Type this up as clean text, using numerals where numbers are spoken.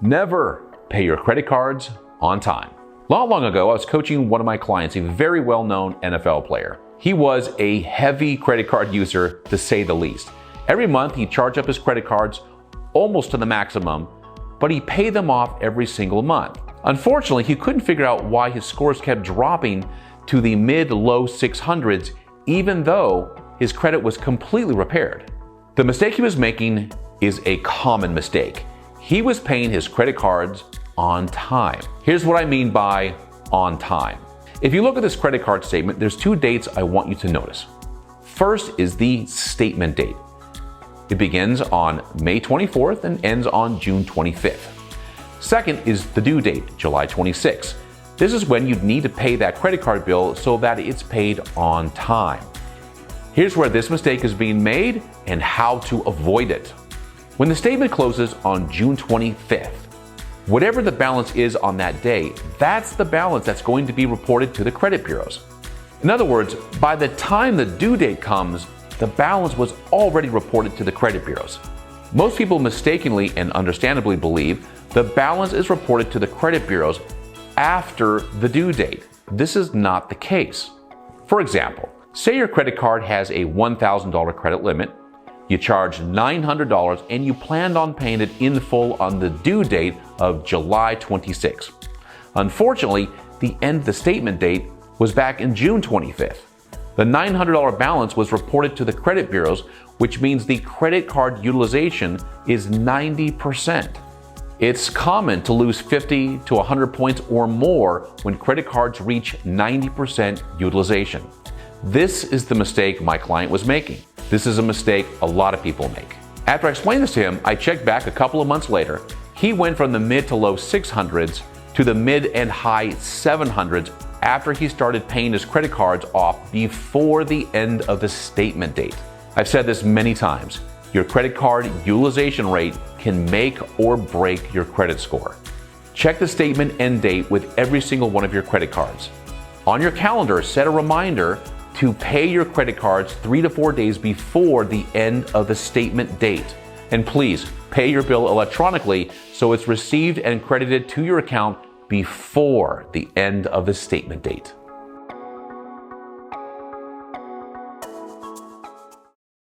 Never pay your credit cards on time. Not long ago, I was coaching one of my clients, a very well-known NFL player. He was a heavy credit card user, to say the least. Every month, he'd charge up his credit cards almost to the maximum, but he paid them off every single month. Unfortunately, he couldn't figure out why his scores kept dropping to the mid-low 600s, even though his credit was completely repaired. The mistake he was making is a common mistake. He was paying his credit cards on time. Here's what I mean by on time. If you look at this credit card statement, there's two dates I want you to notice. First is the statement date. It begins on May 24th and ends on June 25th. Second is the due date, July 26th. This is when you'd need to pay that credit card bill so that it's paid on time. Here's where this mistake is being made and how to avoid it. When the statement closes on June 25th, whatever the balance is on that day, that's the balance that's going to be reported to the credit bureaus. In other words, by the time the due date comes, the balance was already reported to the credit bureaus. Most people mistakenly and understandably believe the balance is reported to the credit bureaus after the due date. This is not the case. For example, say your credit card has a $1,000 credit limit, you charge $900 and you planned on paying it in full on the due date of July 26. Unfortunately, the end of the statement date was back in June 25th. The $900 balance was reported to the credit bureaus, which means the credit card utilization is 90%. It's common to lose 50 to 100 points or more when credit cards reach 90% utilization. This is the mistake my client was making. This is a mistake a lot of people make. After I explained this to him, I checked back a couple of months later. He went from the mid to low 600s to the mid and high 700s after he started paying his credit cards off before the end of the statement date. I've said this many times. Your credit card utilization rate can make or break your credit score. Check the statement end date with every single one of your credit cards. On your calendar, set a reminder to pay your credit cards 3 to 4 days before the end of the statement date. And please, pay your bill electronically so it's received and credited to your account before the end of the statement date.